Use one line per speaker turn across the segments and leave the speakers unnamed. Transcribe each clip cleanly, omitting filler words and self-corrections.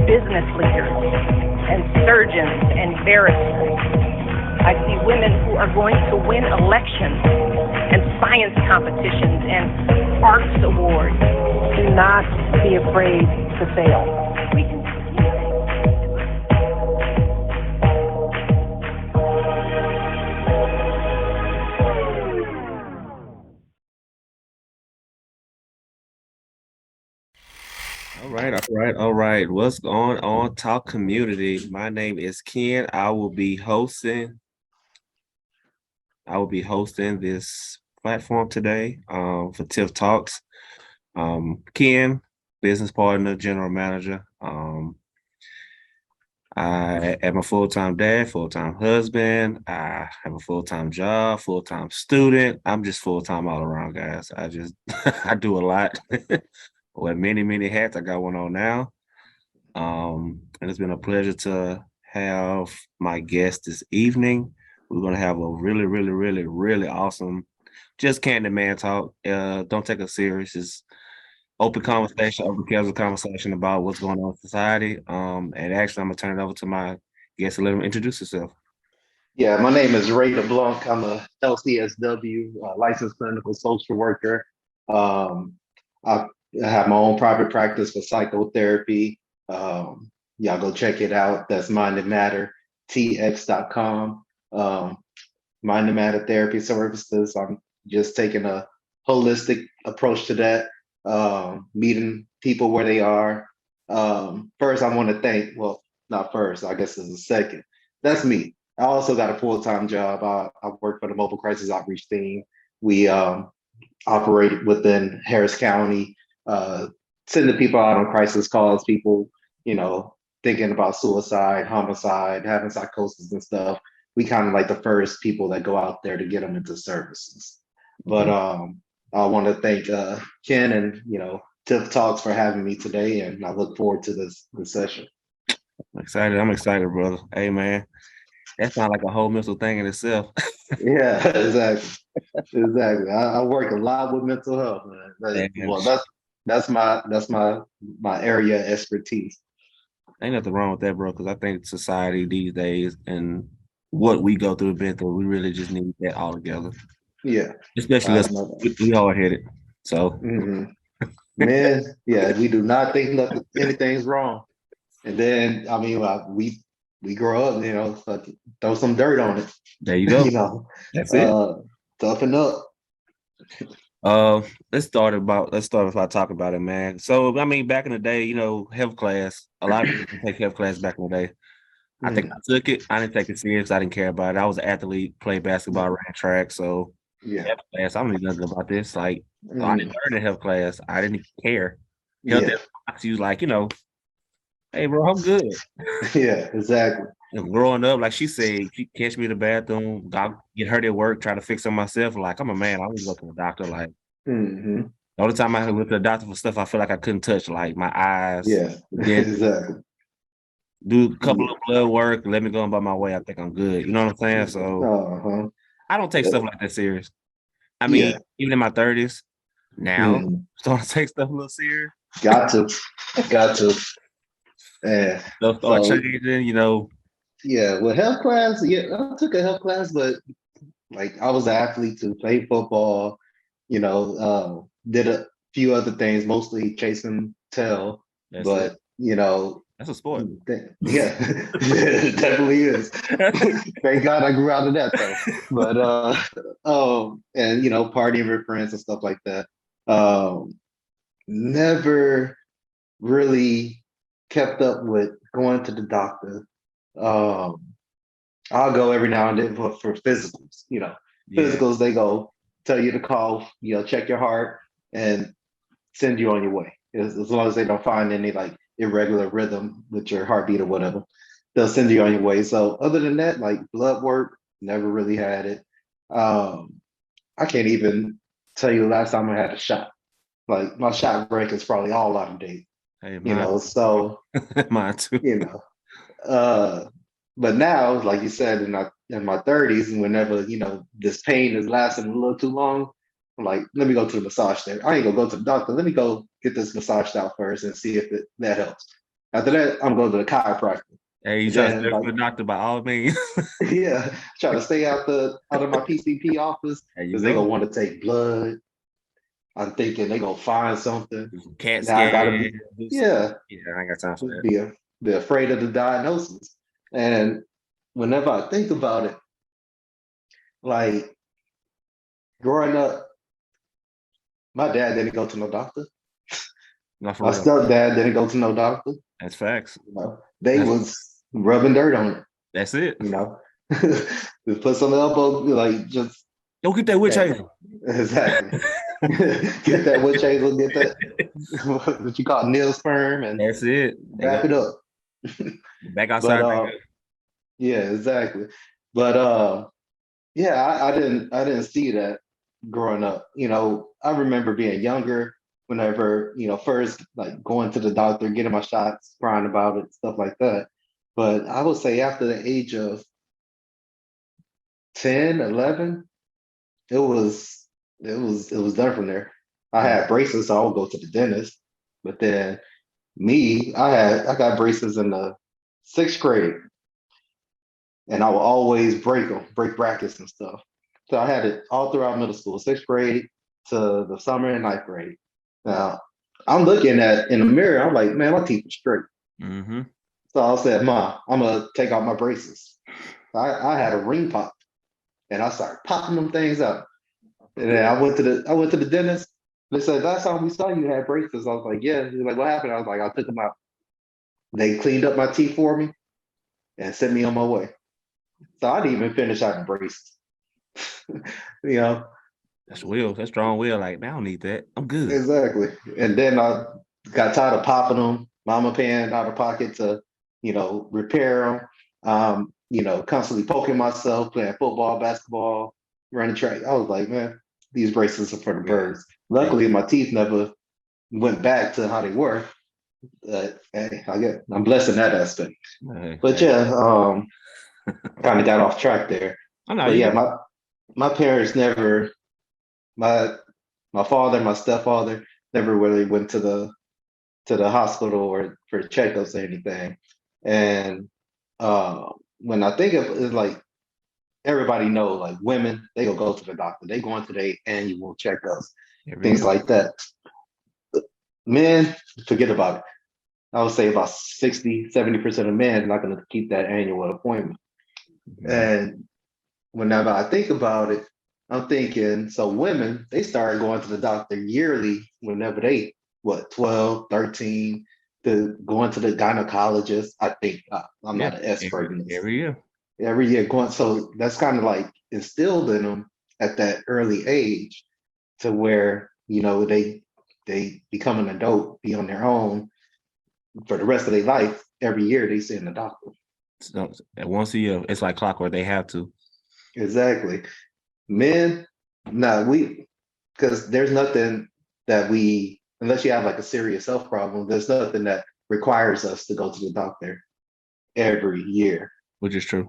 business leaders and surgeons and barristers. I see women who are going to win elections and science competitions and arts awards. Do not be afraid to fail. We can
All right. What's going on, Talk Community? My name is Ken. I will be hosting this platform today for Tiff Talks. Ken, business partner, general manager. I am a full-time dad, full-time husband. I have a full-time job, full-time student. I'm just full-time all around, guys. I do a lot. With many, many hats. I got one on now. And it's been a pleasure to have my guest this evening. We're going to have a really, really, really, really awesome, just candid man talk. Don't take us serious. It's open conversation, open casual conversation about what's going on in society. And actually, I'm going to turn it over to my guest to let him introduce himself.
Yeah, my name is Ray LeBlanc. I'm a LCSW, licensed clinical social worker. I have my own private practice for psychotherapy. Y'all go check it out. That's Mind and Matter, tx.com. Mind and Matter Therapy Services. I'm just taking a holistic approach to that, meeting people where they are. First, I want to thank, well, not first, I guess it's a second. That's me. I also got a full-time job. I work for the Mobile Crisis Outreach Team. We operate within Harris County, sending people out on crisis calls, people, thinking about suicide, homicide, having psychosis and stuff. We kind of like the first people that go out there to get them into services. But I want to thank Ken and, Tiff Talks for having me today, and I look forward to this session.
I'm excited, brother. Hey, man. That sounds like a whole mental thing in itself.
Yeah, exactly. I work a lot with mental health, man. Well, that's my area of expertise.
Ain't nothing wrong with that, bro, because I think society these days and what we go through, we really just need that all together.
Yeah.
Especially us, we hard-headed. So.
Man, yeah, we do not think that anything's wrong. And then, we grow up, throw some dirt on it.
There you go. That's it.
Toughen up.
Let's start by talking about it, man. So back in the day, health class, a lot of people take health class back in the day. I think I took it. I didn't take it serious. I didn't care about it. I was an athlete, played basketball, ran track. So health class, I don't know nothing about this. Like, I didn't learn in health class. I didn't care. Health class, you like, hey, bro, I'm good.
Yeah, exactly.
Growing up, like she said, she catch me in the bathroom, get hurt at work, try to fix it myself. Like, I'm a man. I was go to the doctor. Like, the only time I went to the doctor for stuff I feel like I couldn't touch, like my eyes.
Yeah, exactly.
Do a couple of blood work, let me go about my way. I think I'm good. You know what I'm saying? So I don't take stuff like that serious. Even in my 30s, now starting to take stuff a little serious.
Got to. Yeah.
They'll start changing,
Yeah, well, health class, I took a health class, but like I was an athlete to play football, did a few other things, mostly chasing tail. But
that's a sport.
Yeah, it definitely is. Thank God I grew out of that though. But and partying with friends and stuff like that. Never really kept up with going to the doctor. I'll go every now and then for physicals. Physicals, they go tell you to call, check your heart and send you on your way. As long as they don't find any like irregular rhythm with your heartbeat or whatever, they'll send you on your way. So other than that, like blood work, never really had it. I can't even tell you the last time I had a shot. Like my shot break is probably all out of date.
Hey, mine,
so
mine too.
But now, like you said, in my 30s, and whenever this pain is lasting a little too long, I'm like, let me go to the massage therapist. I ain't gonna go to the doctor. Let me go get this massaged out first and see if that helps. After that, I'm going to the chiropractor.
Hey, you try to
Then
stay
like,
for a doctor by all means.
yeah, try to stay out of my PCP office
There you
because they gonna
go.
want to take blood. I'm thinking they gonna find something.
Do some CAT
Now I gotta
scan.
be,
Do some.
yeah,
Yeah, I ain't got time for that.
be afraid of the diagnosis. And whenever I think about it, like growing up, my dad didn't go to no doctor.
Not for
My
real.
stepdad didn't go to no doctor.
That's facts.
You know, they
That's
was rubbing dirt on it.
that's it.
You know, just put some elbow, like just
Don't get that witch
hey,
hazel.
exactly. Get that witch hazel, get that what you call nail sperm, and
That's it. They
wrap
go
it up.
back
But
outside.
yeah, exactly. But yeah, I didn't see that growing up. You know, I remember being younger whenever, you know, first like going to the doctor, getting my shots, crying about it, stuff like that. But I would say after the age of 10, 11, it was done from there. I
Yeah.
had braces, so I would go to the dentist. But then I got braces in the sixth grade, and I would always break them, break brackets and stuff. So I had it all throughout middle school, sixth grade to the summer and ninth grade. Now I'm looking at in the mirror, I'm like, man, my teeth are straight.
Mm-hmm.
So I said, Ma, I'm gonna take out my braces. I had a ring pop, and I started popping them things out. And then I went to the dentist. They said, last time we saw you had braces. I was like, yeah. He's like, what happened? I was like, I took them out. They cleaned up my teeth for me and sent me on my way. So I didn't even finish out the braces. You know,
That's will. That's strong will. Like, man, I don't need that. I'm good.
exactly. And then I got tired of popping them. Mama paying out of pocket to, you know, repair them. You know, constantly poking myself, playing football, basketball, running track. I was like, man, these braces are for the
Yeah.
birds. Luckily, my teeth never went back to how they were. Hey, I'm blessed in that aspect.
Hey,
But
hey.
yeah, kind of got off track there.
I know
But
you
yeah,
good.
my parents never my my father, my stepfather never really went to the hospital or for checkups or anything. And when I think of it, like everybody know, like women, they go to the doctor. They go into their annual checkups,
Every
things
year.
like that. Men, forget about it. I would say about 60, 70% of men are not going to keep that annual appointment.
Yeah.
And whenever I think about it, I'm thinking, so women, they start going to the doctor yearly whenever they, what, 12, 13, to going to the gynecologist. I think, I'm
Yeah.
not an expert in this.
Every year.
Every year going, so that's kind of like instilled in them at that early age to where, you know, they become an adult, be on their own for the rest of their life. Every year they see the doctor.
So once a year, it's like clockwork. They have to.
Exactly. Men, nah, because there's nothing that unless you have like a serious health problem, there's nothing that requires us to go to the doctor every year.
Which is true.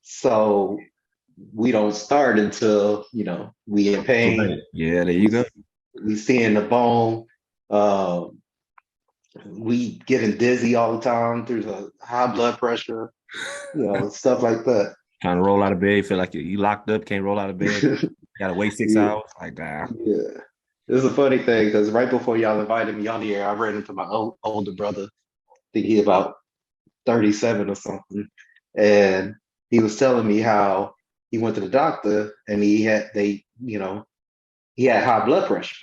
So we don't start until, you know, we in
Too
pain,
late. Yeah, there you
we,
go.
we seeing the bone, uh, we getting dizzy all the time, there's a high blood pressure, you know, stuff like that.
Trying to roll out of bed, feel like you locked up, can't roll out of bed. Gotta wait 6 hours. Like, nah.
Yeah. It's a funny thing because right before y'all invited me on the air, I ran into my older brother. I think he about 37 or something. And he was telling me how he went to the doctor and he had high blood pressure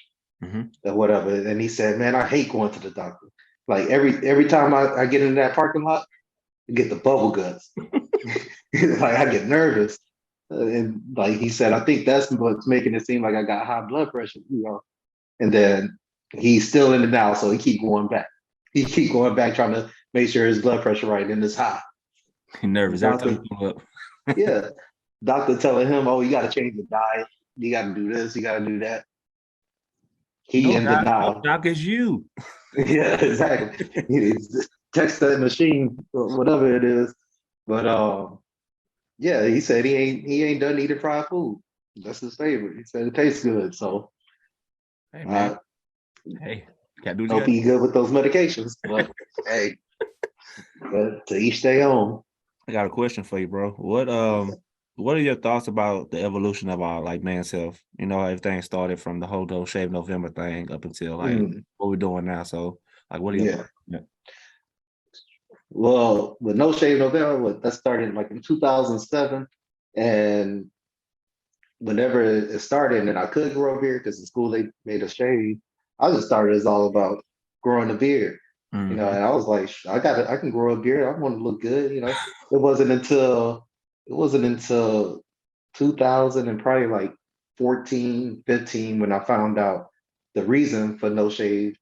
Mm-hmm.
or whatever. And he said, man, I hate going to the doctor. Like every time I get into that parking lot, I get the bubble guts. Like I get nervous. And like he said, I think that's what's making it seem like I got high blood pressure, you know. And then he's still in it now, so he keep going back. He keep going back trying to make sure his blood pressure right and it's high.
Nervous every time
Doctor,
you pull up.
yeah, doctor telling him, "Oh, you got to change your diet. You got to do this. You got to do that." He
No,
in
doc. No,
denial.
doc, is you.
Yeah, exactly. He's text that machine or whatever it is. But yeah, he said he ain't done eating fried food. That's his favorite. He said it tastes good. So
Hey, man.
uh,
Hey. Can't do what you
Hope
gotta
he good with those medications. But hey, but to each their own.
I got a question for you, bro. What are your thoughts about the evolution of our like men's health? You know, everything started from the whole No Shave November thing up until like
Mm,
what we're doing now. So, like, what are your
yeah.
thoughts? Yeah.
Well, with No Shave November, that started like in 2007, and whenever it started, and I could grow a beard because in school they made us shave. I just started as all about growing a beard, and
Mm-hmm.
I was like, I can grow a beard. I want to look good, It wasn't until 2000 and probably like 14, 15 when I found out the reason for No Shave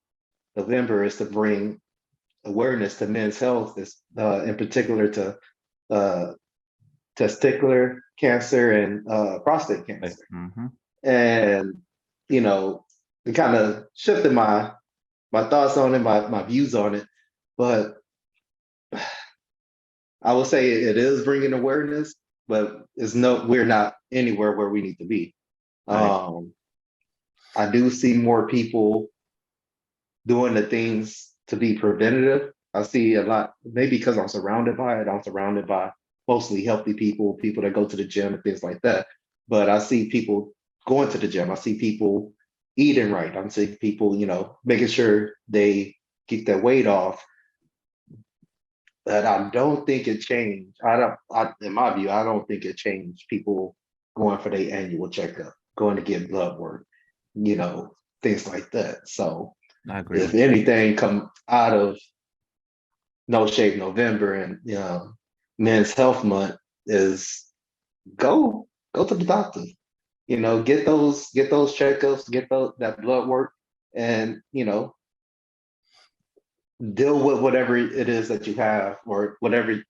November is to bring awareness to men's health, is in particular to uh, testicular cancer and prostate cancer.
Mm-hmm.
And it kind of shifted my thoughts on it, my views on it. But I would say it is bringing awareness, but we're not anywhere where we need to be.
Right.
I do see more people doing the things to be preventative. I see a lot, maybe because I'm surrounded by it. I'm surrounded by mostly healthy people that go to the gym and things like that. But I see people going to the gym. I see people eating right. I'm seeing people, making sure they keep their weight off. But I don't think it changed. In my view, I don't think it changed people going for their annual checkup, going to get blood work, things like that. So
I agree
if
with you.
anything come out of No Shave November and Men's Health Month is go to the doctor. Get those checkups, that blood work, and deal with whatever it is that you have or whatever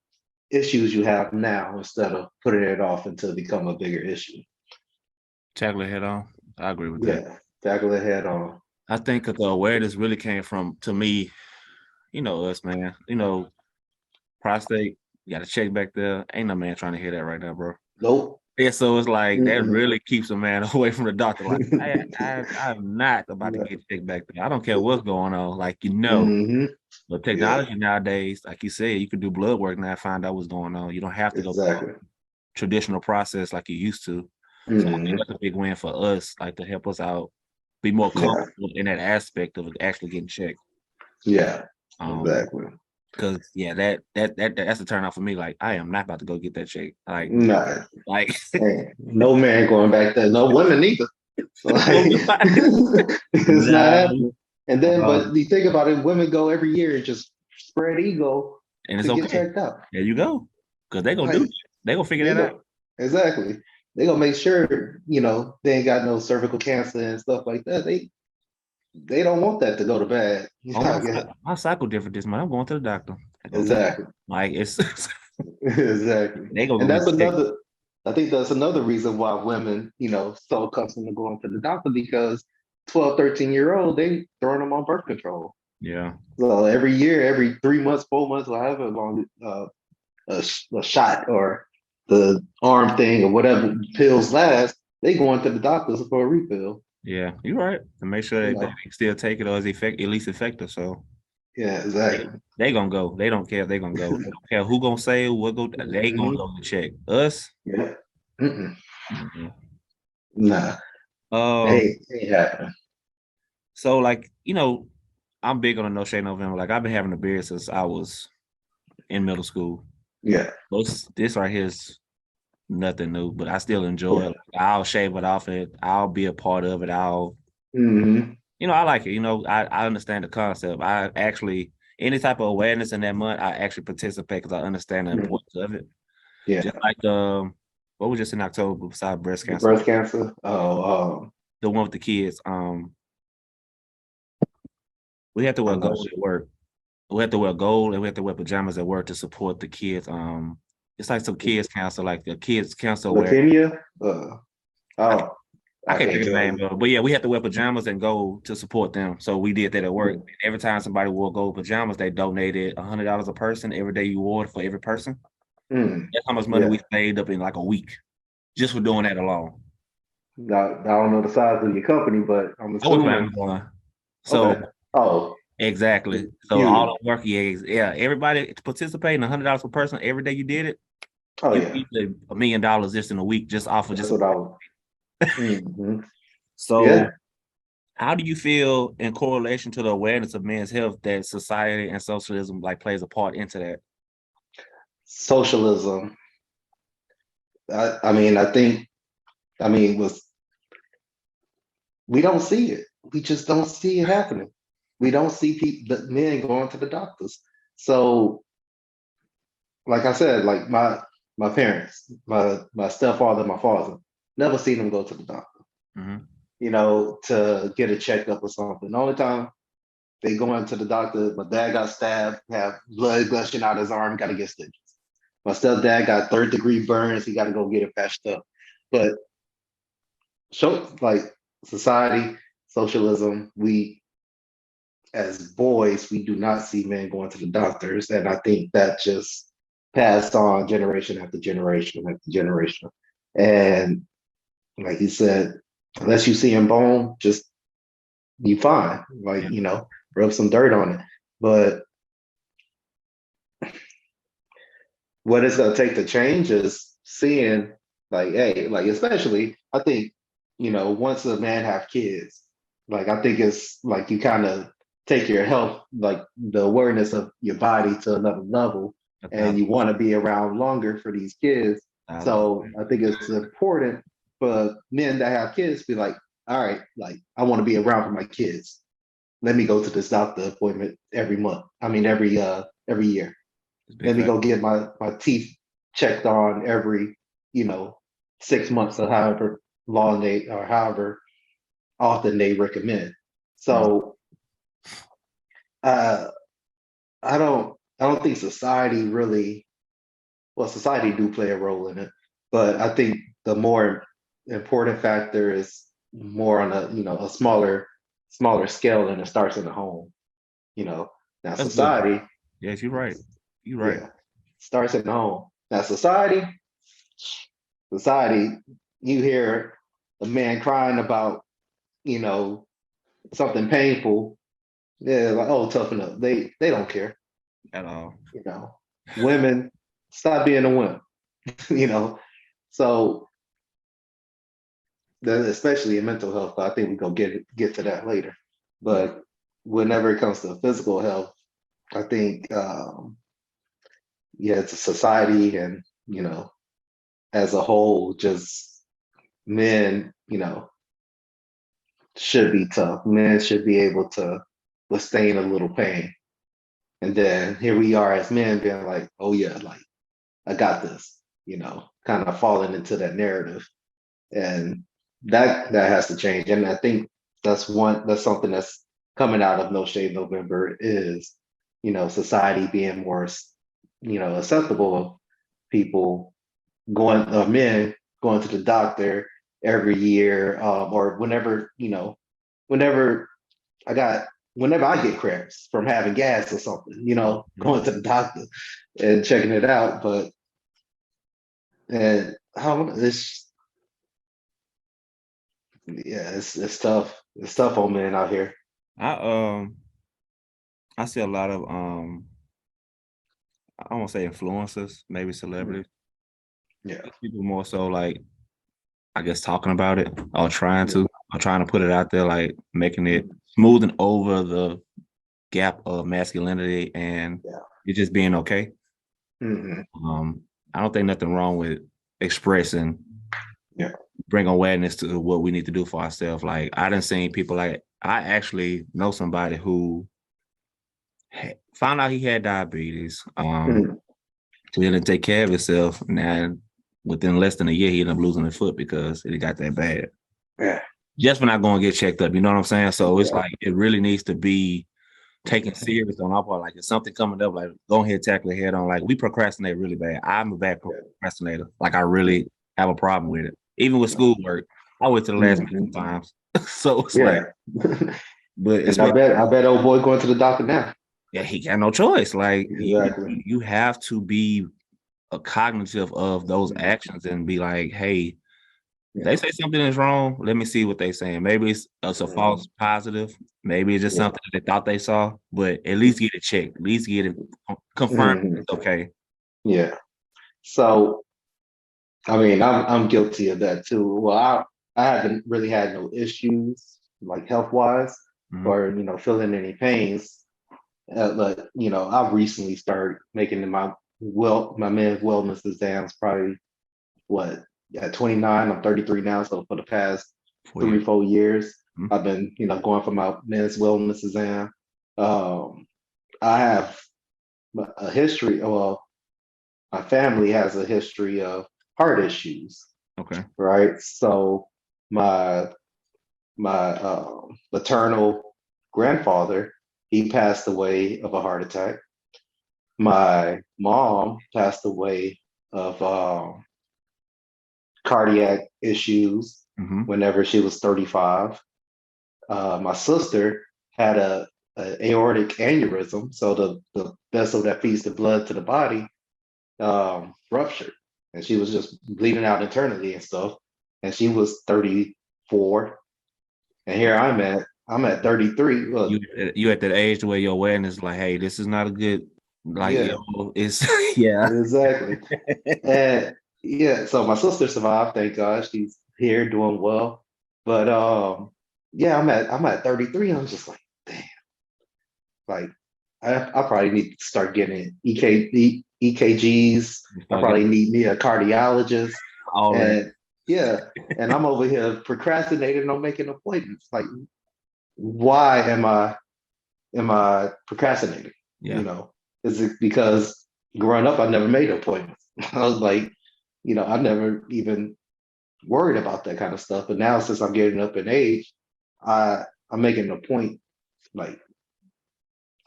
issues you have now instead of putting it off until it become a bigger issue.
Tackle it head on. I agree with that.
Yeah, tackle it head on.
I think that the awareness really came from, to me, us, man. Prostate, you got to check back there. Ain't no man trying to hear that right now, bro.
Nope.
Yeah, so it's like that
Mm-mm.
really keeps a man away from the doctor. Like, I'm not about to get checked back there. I don't care what's going on. Like,
Mm-hmm.
but technology nowadays, like you said, you can do blood work now and find out what's going on. You don't have to go through
Exactly.
a traditional process like you used to. So I think
Mm-hmm.
that's a big win for us, like to help us out, be more
Yeah.
comfortable in that aspect of actually getting checked.
Yeah.
Exactly.
Exactly.
Because that's a turn off for me. Like, I am not about to go get that check. Like,
Nah.
like
Hey, no man going back there. No women either. Like, it's not happening. And then, but you think about it, women go every year and just spread ego
and it's
to
okay.
get checked out.
There you go. Because they're gonna do it. They're gonna figure that out.
Exactly. They're gonna make sure, they ain't got no cervical cancer and stuff like that. They don't want that to go to bad.
My cycle different this month. I'm going to the doctor.
Exactly.
Like it's
exactly.
They gonna
And that's
checked.
I think that's another reason why women, so accustomed to going to the doctor, because 12, 13-year-old, they throwing them on birth control.
Yeah.
So every year, every 3 months, 4 months, however long a shot or the arm thing or whatever pills last, they going to the doctors for a refill.
Yeah, you're right. To make sure they still take it or is at least effective. So
yeah, exactly.
They gonna go. They don't care. They gonna go. They don't care who gonna say what go. They gonna go to check us.
Yeah.
Mm-hmm.
Nah. Ain't happening.
So like I'm big on the No Shave November. Like I've been having a beard since I was in middle school.
Yeah.
This right here is nothing new, but I still enjoy it. I'll shave it off. I'll be a part of it. I like it. I understand the concept. I actually, any type of awareness in that month, I actually participate because I understand the importance of it.
Yeah.
Just like what was just in October besides breast cancer?
Breast cancer. Oh,
the one with the kids. We have to wear gold at work. We have to wear gold and we have to wear pajamas at work to support the kids. It's like some kids council, like the kids council.
Leukemia?
I can't think of the name, but yeah, we have to wear pajamas and gold to support them. So we did that at work. Every time somebody wore gold pajamas, they donated $100 a person every day you wore it for every person. That's how much money we saved up in like a week just for doing that alone.
I don't know the size of your company, but I'm assuming.
So
Oh,
Exactly. So all
huge.
the work, yeah, everybody participating $100 per person every day you did it,
Oh
you
yeah,
get $1 million just in a week just off of
that's
just.
what I was. Mhm.
So
Yeah,
how do you feel in correlation to the awareness of men's health that society and socialism like plays a part into that?
socialism. I mean, I think, I mean, was we don't see it. We just don't see it happening. We don't see people, the men going to the doctors. So, like I said, like my parents, my stepfather, my father, never seen them go to the doctor.
Mhm.
To get a checkup or something. The only time they go into the doctor, my dad got stabbed, have blood gushing out his arm, got to get stitches. My stepdad got third-degree burns, he got to go get it patched up. But show like society, socialism, we as boys, we do not see men going to the doctors. And I think that just passed on generation after generation after generation. And like he said, unless you see him bone, just you fine. Like,
Yeah.
rub some dirt on it. But what it's gonna take to change is seeing like, hey, like especially I think, once a man have kids, like I think it's like you kind of take your health, like the awareness of your body to another level,
A
and
thousand,
you want to be around longer for these kids.
1,000%.
So I think it's important for men that have kids to be like, all right, like I want to be around for my kids. Let me go to this doctor appointment every month. I mean every year.
It's a big
Let me
fact.
go get my teeth checked on every, you know, 6 months or however long they or however often they recommend.
Mhm.
So uh I don't think society really, well, society do play a role in it, but I think the more important factor is more on a smaller scale, and it starts in the home. You know, now
That's good.
society,
Yes, you're right. You're right.
yeah, starts in the home. Now society, you hear a man crying about, you know, something painful, they're like, oh, toughen up. They don't care,
At all.
you know. Women, stop being a wimp, you know. So especially in mental health, I think we're gonna get to that later.
Yeah.
But whenever it comes to physical health, I think yeah, it's a society and as a whole, just men, should be tough. Men should be able to withstand a little pain. And then here we are as men being like, oh yeah, like I got this, kind of falling into that narrative. And that has to change. And I think that's something that's coming out of No Shave November is, society being more, acceptable of people men going to the doctor every year, or whenever I got whenever I get cramps from having gas or something,
Mhm.
going to the doctor and checking it out. But and how it's yeah, it's tough. It's tough on men out here.
I I see a lot of I won't say influencers, maybe celebrities.
Yeah.
People more so like I guess talking about it or trying to put it out there, like making it smoothing over the gap of masculinity and
Yeah.
it just being okay.
Hmm.
I don't think nothing wrong with expressing,
Yeah.
bring awareness to what we need to do for ourselves. Like I done seen people like I actually know somebody who found out he had diabetes.
Hmm.
He didn't take care of himself, and within less than a year, he ended up losing his foot because it got that bad.
Yeah.
Just for not going to get checked up, you know what I'm saying? So it's
Yeah.
like it really needs to be taken serious on our part. Like if something coming up, like go ahead, tackle it head on. Like we procrastinate really bad. I'm a bad procrastinator. Like I really have a problem with it. Even with schoolwork, I wait to the last minute
Hmm.
sometimes. So it's like,
Yeah.
but
And I bet old boy going to the doctor now.
yeah, he got no choice. Like
Exactly.
you have to be cognitive of those actions and be like, hey, If they say something is wrong, let me see what they saying. Maybe it's a false positive. Maybe it's just
Yeah.
something they thought they saw, but at least get it checked. At least get it confirmed.
Mhm.
It's okay.
Yeah. So I mean, I'm guilty of that too. Well, I haven't really had no issues like health wise
Mhm.
or feeling any pains. But I've recently started making my men's wellness exams. Probably what at 29, I'm 33 now. So for the past
4 years.
3-4 years,
Mhm.
I've been going for my men's wellness exam. Um, I have a history. Well, my family has a history of heart issues,
Okay.
right? So my maternal grandfather, he passed away of a heart attack. My mom passed away of cardiac issues
Mm-hmm.
whenever she was 35. My sister had a aortic aneurysm, so the vessel that feeds the blood to the body ruptured, and she was just bleeding out internally and stuff. And she was 34, and here I'm at 33. Look,
You at that age where your awareness is like, hey, this is not a good
yeah,
it's yeah.
exactly. And yeah, so my sister survived, thank God. She's here doing well. But yeah, I'm at 33. I'm just like, damn, like I probably need to start getting EKGs. I
Start
probably
getting
need me a cardiologist.
all that.
And yeah, and I'm over here procrastinating on making appointments. Like, why am I procrastinating?
Yeah.
You know, is it because growing up I never made appointments? I was like, I never even worried about that kind of stuff. But now since I'm getting up in age, I'm making a point. Like,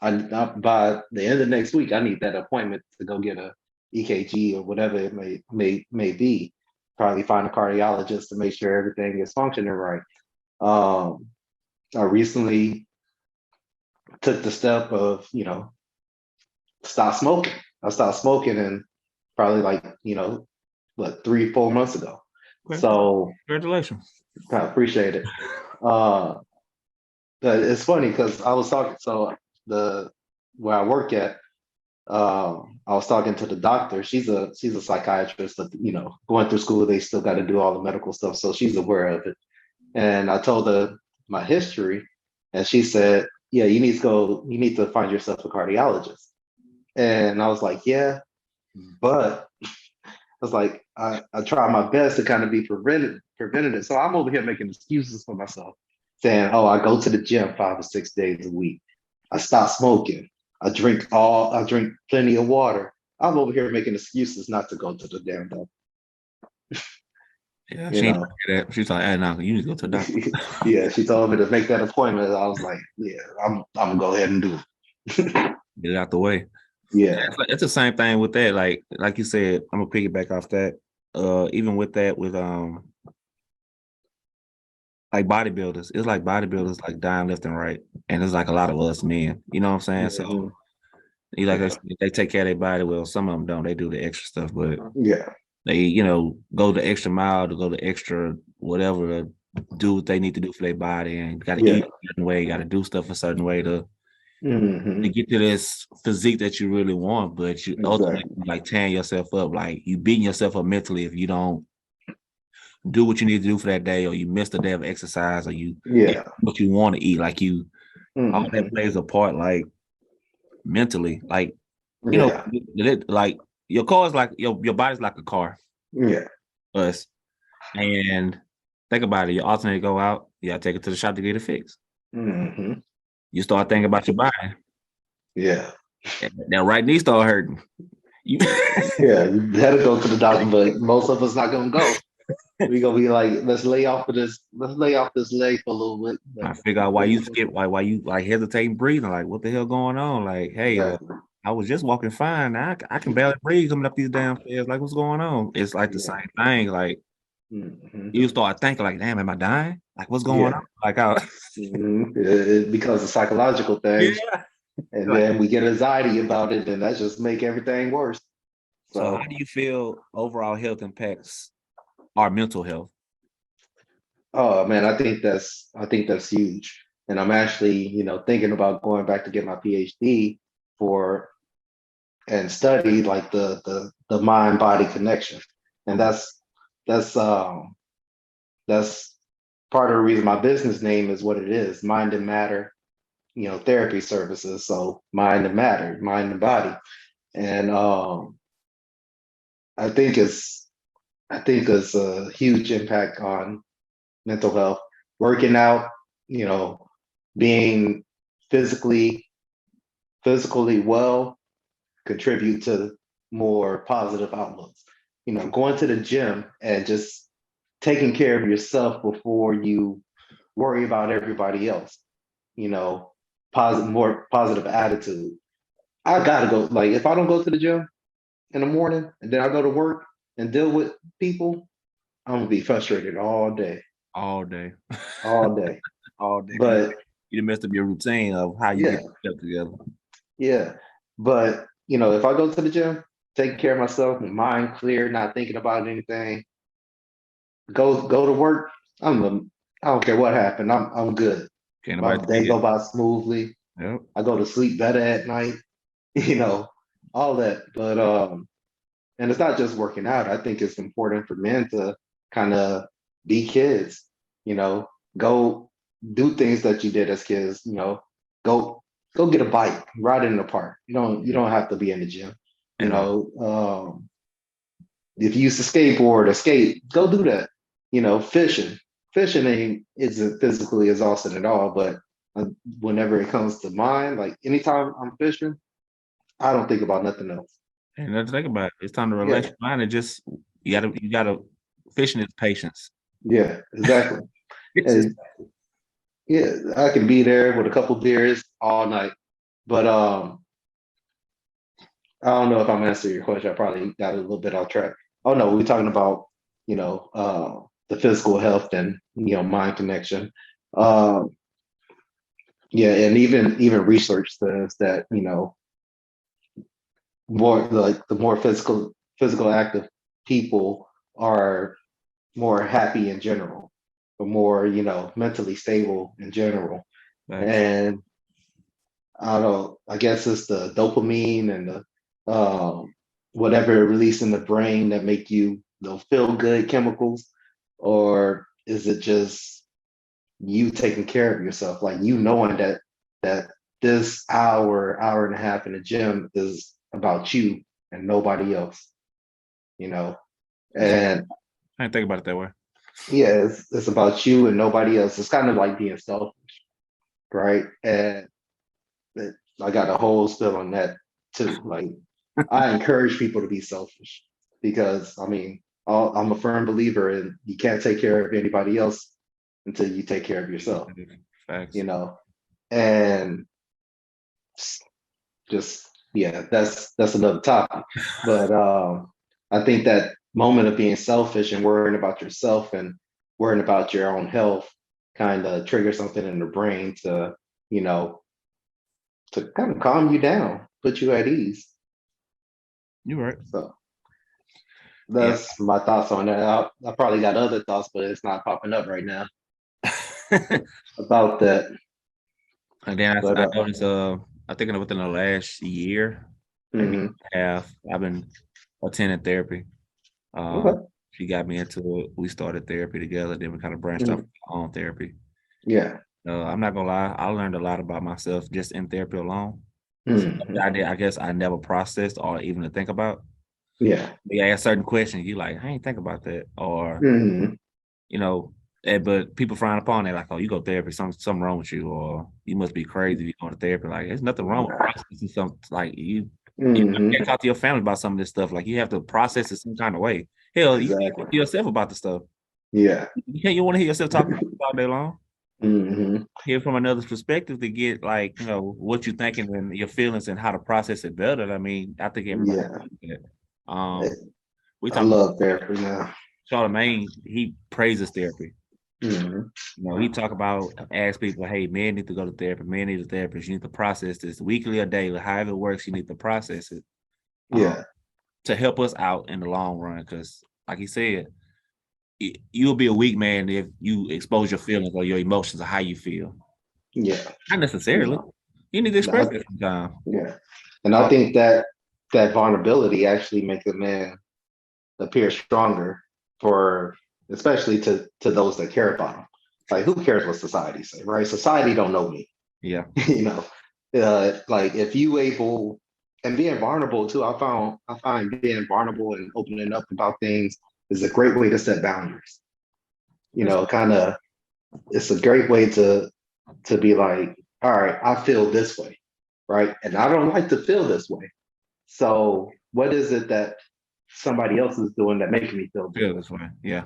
by the end of next week, I need that appointment to go get a EKG or whatever it may be. Probably find a cardiologist to make sure everything is functioning right. Um, I recently took the step of stop smoking. I stopped smoking and probably like, 3-4 months ago.
Okay.
So
Congratulations.
I appreciate it. Uh, but it's funny because I was talking, so the where I work at, I was talking to the doctor. She's a psychiatrist, but going through school, they still got to do all the medical stuff. So she's aware of it. And I told her my history, and she said, "Yeah, you need to find yourself a cardiologist." And I was like, "Yeah, but I was like, I try my best to kind of be preventative. So I'm over here making excuses for myself, saying, oh, I go to the gym 5 or 6 days a week. I stop smoking. I drink plenty of water. I'm over here making excuses not to go to the damn doctor.
Yeah,
You
she ain't
know.
that. She's like, hey, no, you need to go to the doctor.
Yeah, she told me to make that appointment. I was like, yeah, I'm gonna go ahead and do it.
Get it out the way.
Yeah.
It's the same thing with that. Like you said, I'm gonna piggyback off that. Even with that, with like bodybuilders, it's like bodybuilders like dying left and right, and it's like a lot of us men. You know what I'm saying?
Mhm.
So you like they take care of their body. Well, some of them don't. They do the extra stuff, but
Yeah.
they go the extra mile to go the extra whatever to do what they need to do for their body, and got to eat
Yeah.
a certain way, got to do stuff a certain way to
Hmm.
get to this physique that you really want, but you ultimately
Exactly.
like tearing yourself up, like you beating yourself up mentally if you don't do what you need to do for that day, or you miss the day of exercise, or you eat
Yeah.
what you want to eat. Like all that
Hmm.
plays a part, like mentally, like
Yeah.
like your car is like your body's like a car,
Yeah.
us, and think about it. Your alternator go out, you gotta take it to the shop to get it fixed.
Hmm.
You start thinking about your body,
Yeah.
that right knee start hurting. You
Yeah, you had to go to the doctor, but most of us not gonna go. We gonna be like, let's lay off this leg for a little bit.
I figure out why you skip, why you like hesitating breathing, like what the hell going on? Like, hey,
Exactly.
I was just walking fine. Now I can barely breathe coming up these damn stairs. Like, what's going on? It's like the
Yeah.
same thing. Like
Hmm.
you start thinking, like, damn, am I dying? Like, what's going on?
Yeah.
Like, how?
It becomes a psychological thing,
Yeah.
and
Like,
then we get anxiety about it, and that just make everything worse.
so how
So,
do you feel overall health impacts our mental health?
Oh man, I think that's huge. And I'm actually, thinking about going back to get my PhD for and study like the mind body connection. And
Okay.
that's part of the reason my business name is what it is, Mind and Matter, therapy services. So mind and matter, mind and body. And I think it's I think it's a huge impact on mental health. Working out, you know, being physically physically well contribute to more positive outlooks. Going to the gym and just taking care of yourself before you worry about everybody else. You know, more positive attitude. I gotta go. Like if I don't go to the gym in the morning and then I go to work and deal with people, I'm gonna be frustrated
All day.
all day.
All day. 'Cause
But
you done messed up your routine of how you
yeah,
get yourself together.
yeah. But if I go to the gym, taking care of myself, my mind clear, not thinking about anything, go to work. I don't care what happened. I'm good.
Can't nobody
My
tell
day
you.
go by smoothly.
Yep.
I go to sleep better at night. You know, all that. But and it's not just working out. I think it's important for men to kind of be kids. You know, go do things that you did as kids. Go go get a bike, ride it in the park. You don't have to be in the gym. You
At all.
know, if you used to skateboard or skate, go do that. Fishing. Fishing isn't physically exhausting at all, but whenever it comes to mine, like anytime I'm fishing, I don't think about nothing else.
Ain't nothing to think about. It's time to relax
Yeah,
your mind and just you gotta fishing is patience.
yeah, exactly.
It's just
And yeah, I can be there with a couple beers all night. But I don't know if I'm answering your question. I probably got a little bit off track. Oh no, we're talking about, the physical health and mind connection. Um, yeah, and even research says that, more like the more physical active people are more happy in general, or more, mentally stable in general.
facts.
And I don't know, I guess it's the dopamine and the whatever release in the brain that make you, feel good chemicals, or is it just you taking care of yourself, like knowing that this hour and a half in the gym is about you and nobody else, you know?
That's
And
I didn't think about it that way.
yeah, it's about you and nobody else. It's kind of like being selfish, right? And I got a whole spill on that too. Like I encourage people to be selfish because I mean, I'm a firm believer in you can't take care of anybody else until you take care of yourself, you
Facts.
know? And just yeah, that's another topic. But I think that moment of being selfish and worrying about yourself and worrying about your own health kind of triggers something in the brain you know, to kind of calm you down, put you at ease.
You're right.
So
Yeah.
that's my thoughts on that. I probably got other thoughts, but it's not popping up right now about that.
And then
But
I noticed I think within the last year, maybe
mhm.
half, I've been attending therapy. Um,
Okay.
she got me into it. We started therapy together, then we kind of branched off
Mhm.
on therapy.
Yeah.
I'm not gonna lie, I learned a lot about myself just in therapy alone.
Mhm.
I guess I never processed or even to think about.
Yeah.
You ask certain questions, you like, I ain't think about that. Or,
Mhm.
you know, but people frown upon it, like, oh, you go therapy, something wrong with you, or you must be crazy if you go to therapy. Like, there's nothing wrong with processing something. Like you can't
Mhm.
talk to your family about some of this stuff. Like you have to process it some kind of way. Hell, you can't
Exactly.
talk to yourself about the stuff.
Yeah.
You want to hear yourself talk about it all day long.
Hmm.
Hear from another perspective to get like, what you're thinking and your feelings and how to process it better. I mean, I think everybody
Yeah.
needs that. We
I
talk about
love therapy now.
Charlemagne, he praises therapy.
Hmm.
He talk about ask people, hey, men need to go to therapy, men need a therapist. You need to process this weekly or daily, however it works. You need to process it um,
Yeah.
to help us out in the long run. Because, like he said, you'll be a weak man if you expose your feelings or your emotions or how you feel.
Yeah.
Not necessarily.
No.
You need to express
No.
it sometimes.
Yeah. And I think that that vulnerability actually makes a man appear stronger for especially to those that care about him. Like who cares what society say, right? Society don't know me.
Yeah.
You know. Like if you able and being vulnerable too, I find being vulnerable and opening up about things is a great way to set boundaries. You know, kind of it's a great way to be like, all right, I feel this way, right? And I don't like to feel this way. So what is it that somebody else is doing that makes me feel this
Feel
way?
this way. Yeah.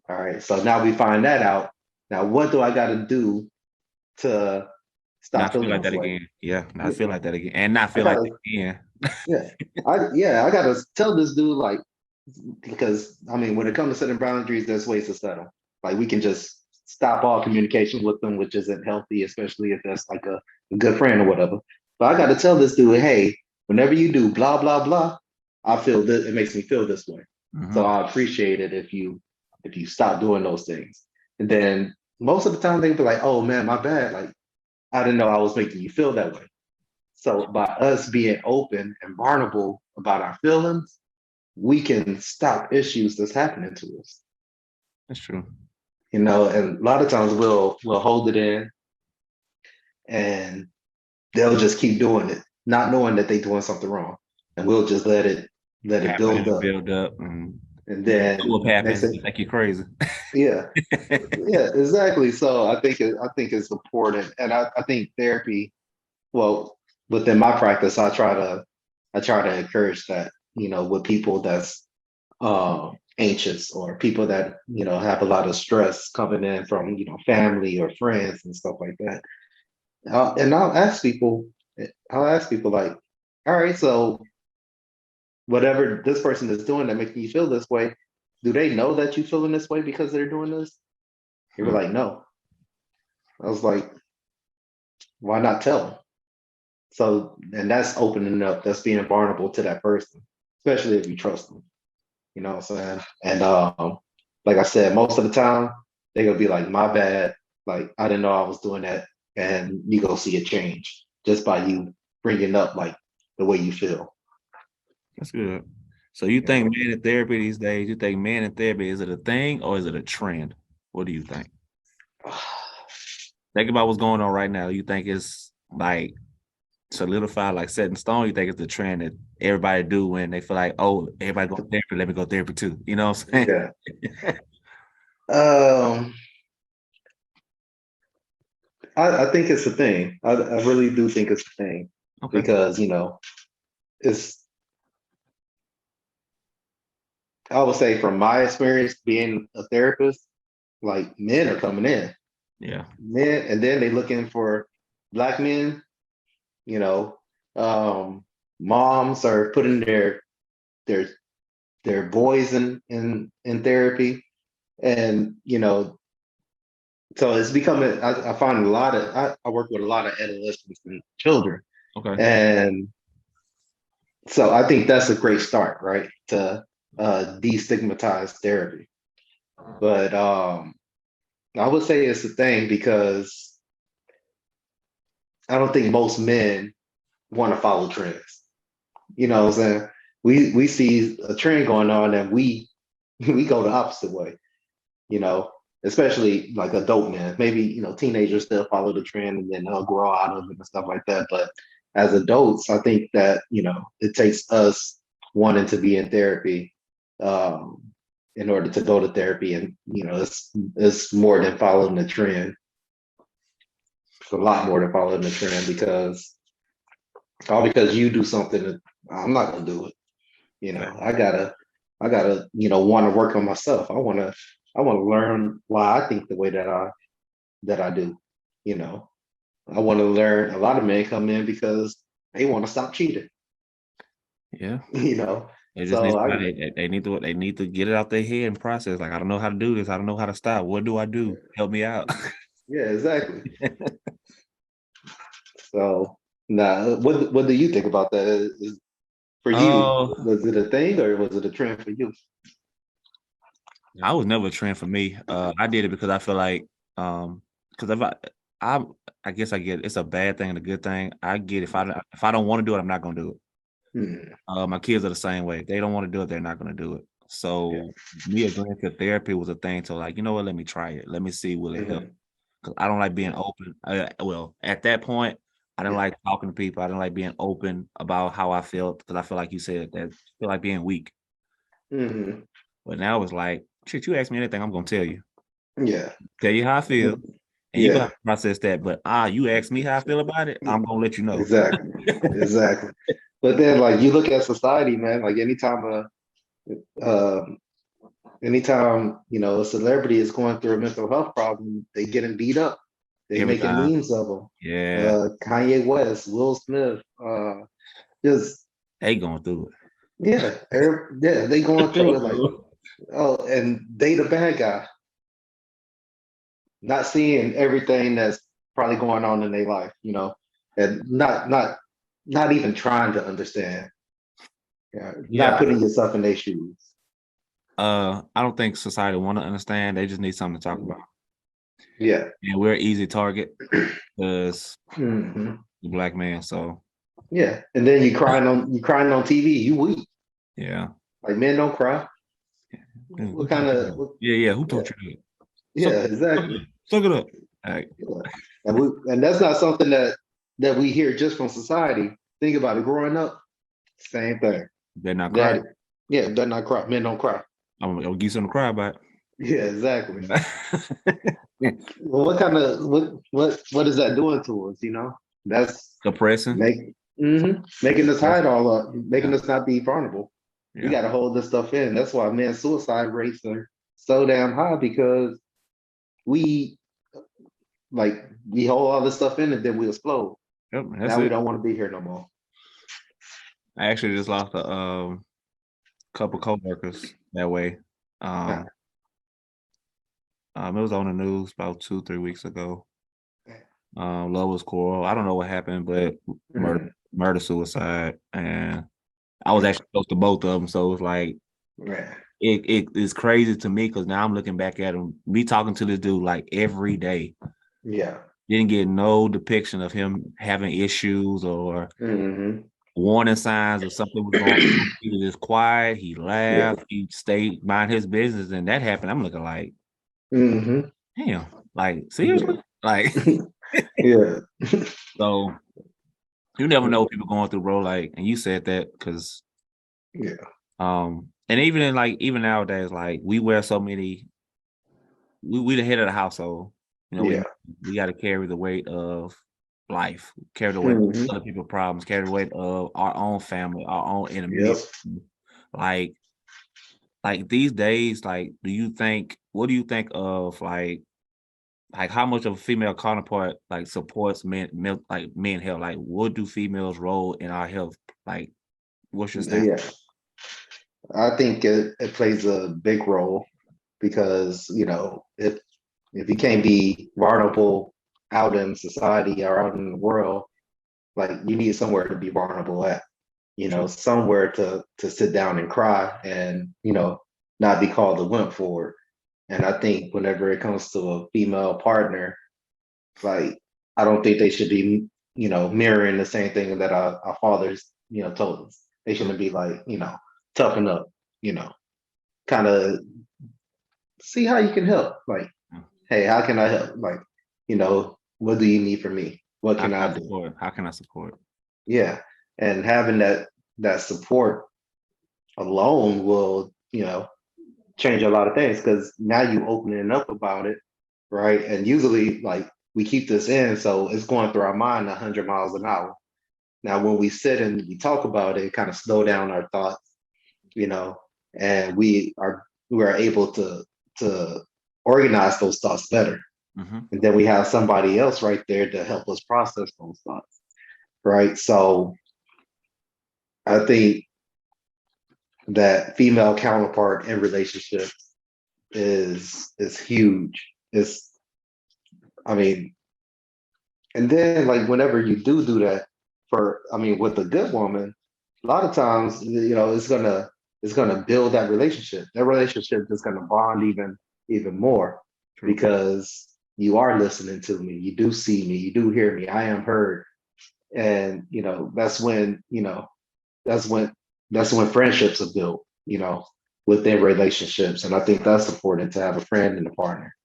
All right. So now we find that out. Now what do I gotta do to stop
Not feel
feeling
like
this
that
way?
again. Yeah. Not
Yeah,
feel like that again. And not
I
feel like
gotta
that again.
I gotta tell this dude like because I mean when it comes to setting boundaries, there's ways to set them. Like we can just stop all communication with them, which isn't healthy, especially if that's like a good friend or whatever. But I gotta tell this dude, hey, whenever you do blah blah blah, I feel this. It makes me feel this way. So
Mhm.
I appreciate it if you stop doing those things. And then most of the time they'll be like, oh man, my bad. Like I didn't know I was making you feel that way. So by us being open and vulnerable about our feelings, we can stop issues that's happening to us.
That's true.
You know, and a lot of times we'll hold it in and they'll just keep doing it, not knowing that they're doing something wrong. And we'll just let it
Happen
build
and
up.
build up and
And
you know
then
what
next
happens.
thing,
It's like you're crazy.
yeah, yeah, exactly. So I think it's important. And I think therapy, well, within my practice, I try to encourage that, you know, with people that's anxious or people that you know have a lot of stress coming in from you know family or friends and stuff like that. And I'll ask people like, all right, so whatever this person is doing that makes you feel this way, do they know that you feeling this way because they're doing this? They were
Hmm.
like, no. I was like, why not tell them? So, and that's opening up, that's being vulnerable to that person, especially if you trust them. You know what I'm saying? And like I said, most of the time they're gonna be like, my bad. Like I didn't know I was doing that. And you go see a change just by you bringing up like the way you feel.
That's good. So you
You know?
think men in therapy these days, you think men in therapy, is it a thing or is it a trend? What do you think? Think about what's going on right now. You think it's like solidified, like set in stone? You think it's the trend that everybody do when they feel like, oh, everybody go to therapy, let me go to therapy too. You know what I'm
Yeah.
saying?
Um, I think it's a thing. I really do think it's a thing
Okay.
because you know it's. I would say from my experience being a therapist, like men are coming in,
Yeah.
men, and then they looking for black men. You know, um, moms are putting their their boys in therapy, and you know, so it's becoming. I find a lot of I work with a lot of adolescents and children,
Okay.
and so I think that's a great start, right? To destigmatize therapy. But I would say it's a thing because I don't think most men want to follow trends. You know what I'm saying? We see a trend going on and we go the opposite way, you know, especially like adult men. Maybe, you know, teenagers still follow the trend and then they'll grow out of it and stuff like that. But as adults, I think that, you know, it takes us wanting to be in therapy um, in order to go to therapy. And, you know, it's more than following the trend. It's a lot more than following the trend because all because you do something that I'm not gonna do it. You know, I gotta, you know, want to work on myself. I want to learn why I think the way that I do. You know, I want to learn. A lot of men come in because they want to stop cheating.
Yeah.
You know,
They just need
so I
somebody. They need to get it out their head and process. Like I don't know how to do this. I don't know how to stop. What do I do? Help me out.
yeah, exactly. So now, what do you think about that? For you,
Oh,
was it a thing or was it a trend for you?
I was never a trend for me. I did it because I feel like, because I, I guess I get it's a bad thing and a good thing. I get if I don't want to do it, I'm not gonna do it.
Hmm.
My kids are the same way. If they don't want to do it, they're not gonna do it.
Yeah.
So me agreeing to therapy was a thing to like, you know what? Let me try it. Let me see will it help.
Hmm.
Because I don't like being
Yeah.
open. Well, at that point, I didn't
Yeah.
like talking to people. I didn't like being open about how I felt because I feel like you said that I feel like being weak.
Hmm.
But now it's like, shit, you ask me anything, I'm gonna
Yeah.
tell you how I feel, and you're gonna
Yeah.
have to process that. But you ask me how I feel about it, I'm gonna let you know.
Exactly. Exactly. But then, like, you look at society, man. Like, um, anytime a celebrity is going through a mental health problem, they getting beat up. They
Every
making
time.
memes of them.
Yeah,
Kanye West, Will Smith, just
they going through it.
yeah, they going through it like, oh, and they the bad guy, not seeing everything that's probably going on in their life, and not even trying to understand. Yeah, not
Yeah.
putting yourself in their shoes.
I don't think society want to understand. They just need something to talk about.
Yeah.
And we're an easy target because
Hmm.
the black man. So
Yeah. And then you crying on TV, you weak.
yeah.
Like, men don't cry.
Who
What kind
taught you
of
that? Yeah. Who
yeah,
taught you that? Suck,
yeah, exactly.
suck it up. Hey,
Yeah. And that's not something that we hear just from society. Think about it. Growing up, same thing.
better not cry.
Daddy, yeah, better not cry. Men don't cry.
I'm gonna give you something to cry about.
Yeah, exactly.
Yeah.
Well, what is that doing to us? That's
Depressing.
make making us hide all up, making
Yeah.
us not be vulnerable. We
Yeah.
got to hold this stuff in. That's why, man, suicide rates are so damn high because we we hold all this stuff in and then we explode.
Yep. That's
Now we
it.
don't want to be here no more.
I actually just lost a couple coworkers that way.
Yeah.
Um, it was on the news about 2, 3 weeks ago. Love was coral. I don't know what happened, but murder,
Mhm.
murder, suicide, and I was actually close to both of them. So it was like
Yeah.
it is crazy to me because now I'm looking back at him. Me talking to this dude like every day.
Yeah.
Didn't get no depiction of him having issues or
Hmm.
warning signs or something was going on. He was just quiet. He
Yeah.
laughed. He stayed mind his business, and that happened. I'm looking like,
Hmm.
damn, like
Yeah.
seriously, like
Yeah.
so. You never know what people going through, bro. Like, and you said that because,
Yeah.
and even nowadays, like we wear so many. We the head of the household. You know,
Yeah.
we got to carry the weight of life, carry the weight of
Hmm.
other people's problems, carry the weight of our own family, our own
Yep.
enemies. Like these days, like, what do you think of like how much of a female counterpart like supports like men health? Like, what do females role in our health? Like, what's your stand?
Yeah. I think it plays a big role because if you can't be vulnerable out in society or out in the world, like, you need somewhere to be vulnerable at.
True.
Somewhere to sit down and cry and not be called a wimp for it. And I think whenever it comes to a female partner, like, I don't think they should be mirroring the same thing that our fathers told us. They shouldn't be like, toughen up, you know kind of see how you can help. Like, hey, how can I help? Like, what do you need from me? What
How
can
can
I
I
do?
support? How can I support?
Yeah. And having that support alone will, change a lot of things because now you opening up about it, right? And usually, like, we keep this in, so it's going through our mind 100 miles an hour. Now, when we sit and we talk about it, kind of slow down our thoughts, you know, and we are able to organize those thoughts better.
Hmm.
And then we have somebody else right there to help us process those thoughts, right? So I think that female counterpart in relationships is huge. It's I mean, and then, like, whenever you do that with a good woman, a lot of times, it's gonna it's going to build that relationship. That relationship is going to bond even more.
True.
Because you are listening to me, you do see me, you do hear me, I am heard. And that's when that's when friendships are built, within relationships. And I think that's important, to have a friend and a partner.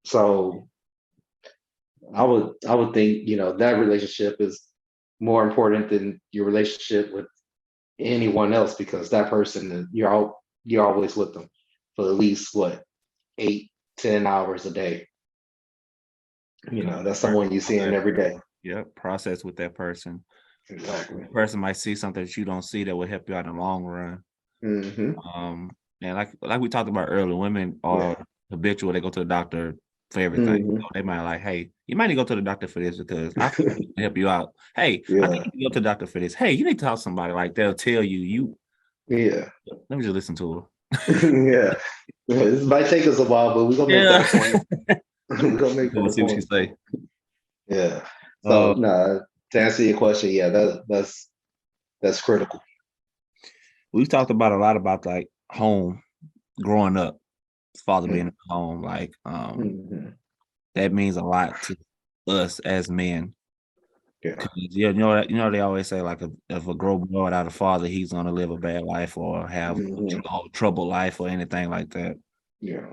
So I would think, that relationship is more important than your relationship with anyone else, because that person, you're always with them for at least what, 8-10 hours a day. That's someone you see every day.
Yep, process with that person.
Exactly.
The person might see something that you don't see that will help you out in the long run.
Mm-hmm.
And like we talked about earlier, women are habitual. They go to the doctor for everything.
Mm-hmm.
So they might like, hey, you might need to go to the doctor for this because I can help you out. Hey, I think you need to go to the doctor for this. Hey, you need to talk to somebody. Like they'll tell you.
Yeah.
Let me just listen to her.
Yeah. This might take us a while, but we're gonna make that point. We're gonna make that
see what
point.
you say.
Yeah. So to answer your question, yeah, that's critical.
We've talked about a lot about like home, growing up, father being at home, like that means a lot to us as men.
Yeah.
They always say like if a grown boy without a father, he's gonna live a bad life or have a troubled life or anything like that.
Yeah.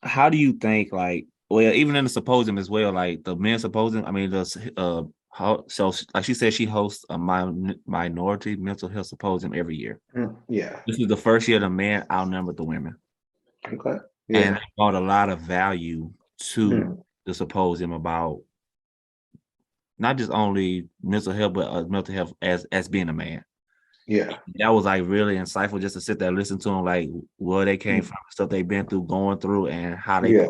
How do you think, like, well, even in the symposium as well, like the men's symposium, I mean, so like she said, she hosts a minority mental health symposium every year.
Yeah.
This is the first year the men outnumbered the women.
Okay. Yeah.
And it brought a lot of value to the symposium about not just only mental health, but mental health as being a man.
Yeah.
That was like really insightful just to sit there and listen to them, like where they came from, stuff they've been through, going through, and how they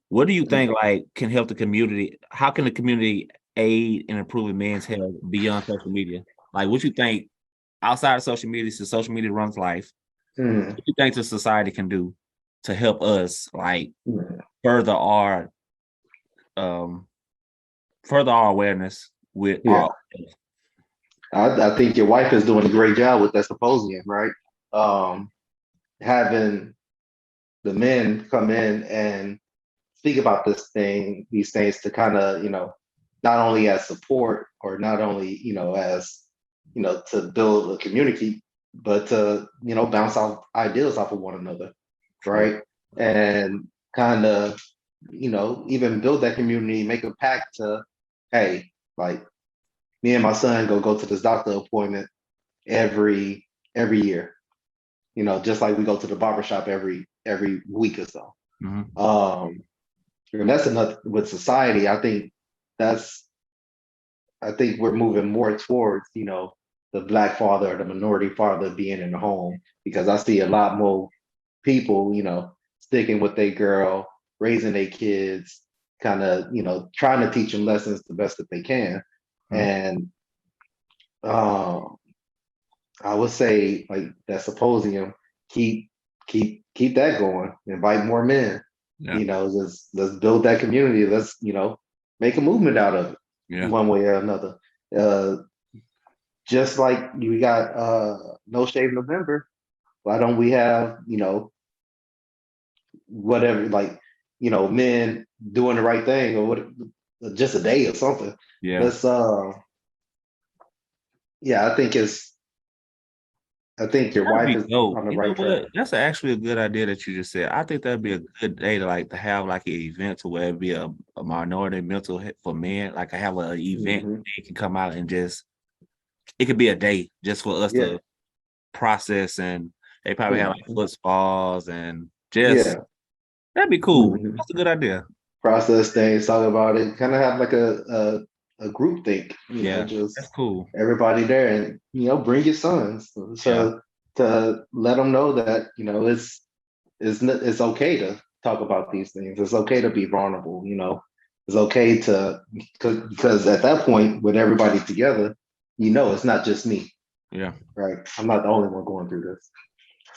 What do you think like can help the community? How can the community aid in improving men's health beyond social media? Like what you think outside of social media, since social media runs life, what do you think the society can do to help us like further our awareness with our health?
I think your wife is doing a great job with that symposium, right? Having the men come in and speak about these things to kind of, not only as support or not only, as, to build a community, but to, bounce off ideas off of one another, right? And kind of, even build that community, make a pact to, hey, like me and my son go to this doctor appointment every year, just like we go to the barbershop every week or so. And that's enough with society. I think we're moving more towards, the Black father or the minority father being in the home, because I see a lot more people, sticking with their girl, raising their kids, kind of, trying to teach them lessons the best that they can. And I would say like that symposium, keep that going, invite more men. Let's build that community. Let's, make a movement out of it, one way or another. Just like we got No Shave November, why don't we have, whatever, like, men doing the right thing, or what, just a day or something. Let's I think your wife is on the right track.
That's actually a good idea that you just said. I think that'd be a good day to have like an event to where it'd be a minority mental health for men. Like I have an event they can come out and it could be a day just for us to process, and they probably have like foot spas and that'd be cool. That's a good idea.
Process things, talk about it, kind of have like a group think, just
that's cool.
Everybody there, and bring your sons to let them know that it's okay to talk about these things. It's okay to be vulnerable. It's okay to because at that point, with everybody together, it's not just me.
Yeah,
right. I'm not the only one going through this.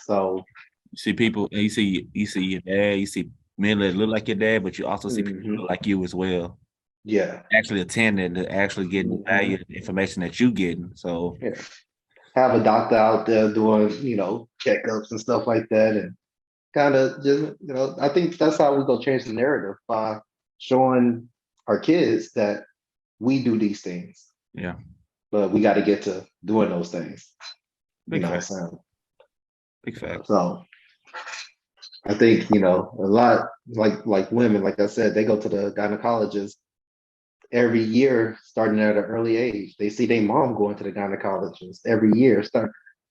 So
you see people, and you see your dad. You see men that look like your dad, but you also see people that look like you as well.
Yeah.
actually attending to actually getting the value
Mhm.
of the information that you getting. So
Yeah. Have a doctor out there doing, checkups and stuff like that, and kind of just, I think that's how we go change the narrative by showing our kids that we do these things,
yeah,
but we got to get to doing those things. You
big
know what I'm
fact,
saying?
big fact.
So I think, a lot like women, like I said, they go to the gynecologist every year, starting at an early age. They see their mom going to the gynecologist every year.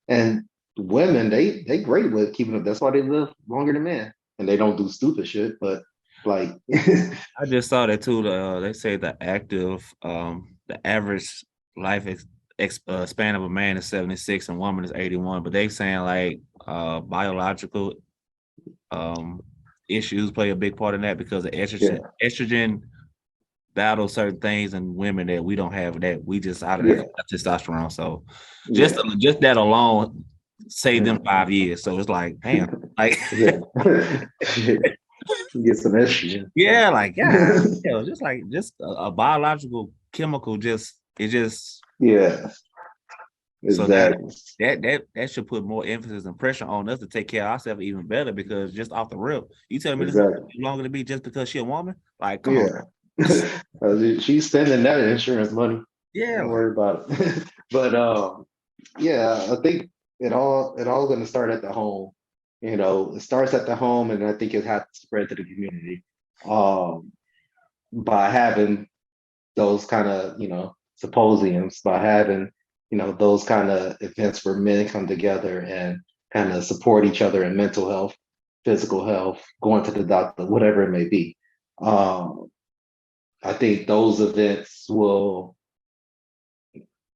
And women, they great with keeping up. That's why they live longer than men, and they don't do stupid shit. But like,
I just saw that too. They say the average life span of a man is 76 and woman is 81. But they saying like biological um issues play a big part in that because the
yeah,
estrogen battle certain things in women that we don't have that we just out of
yeah,
that testosterone. So
yeah,
just that alone saved them
mhm,
5 years. So it's like, damn, like
yeah. Get some estrogen.
yeah, like yeah, just like just a biological chemical, just
Yeah,
so that
exactly,
that should put more emphasis and pressure on us to take care of ourselves even better because just off the rip, you telling me this woman
exactly.
longer to be just because she a woman? Like, come on.
Yeah. She's spending that insurance money.
Yeah,
Don't
like
worry about it. But yeah, I think it all going to start at the home. It starts at the home, and I think it has to spread to the community um, by having those kind of symposiums, by having those kind of events where men come together and kind of support each other in mental health, physical health, going to the doctor, whatever it may be. Um, I think those events will,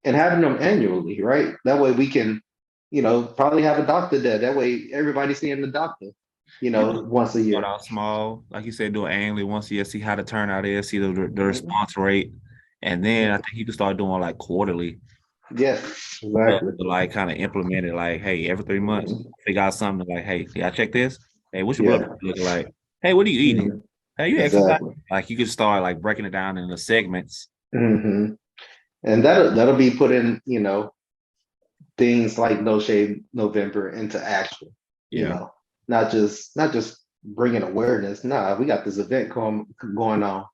and having them annually, right? That way we can, probably have a doctor there. That way everybody's seeing the doctor,
yeah,
once a
start
year.
out small, like you said, do it annually once a year, see how the turnout is, see the
Mhm,
response rate, and then I
mhm.
think you can start doing like quarterly
Yeah, exactly.
to like kind of implement it. Like, hey, every 3 months,
Mhm.
figure out something like, hey, yeah, check this. Hey, what's your blood
Yeah,
pressure looking like? Hey, what are you eating?
mhm.
Hey, you exercise?
Exactly.
Like you could start like breaking it down into segments.
hmm And that'll be put in, things like No Shave November into action. You
Yeah.
know, not just bringing awareness. Nah, we got this event going on.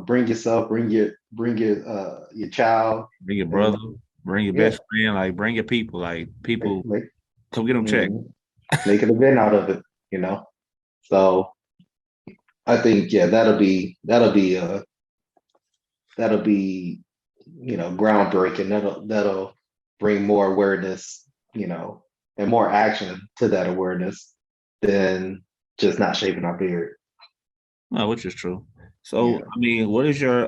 Bring yourself, bring your child,
Bring your
and
brother, bring your
yeah,
best friend, like bring your people, like
make
people
make,
come get them checked.
mhm, make an event out of it. You know, so I think yeah, that'll be groundbreaking. That'll bring more awareness, and more action to that awareness than just not shaving our beard.
No, which is true. So,
Yeah.
I mean, what is your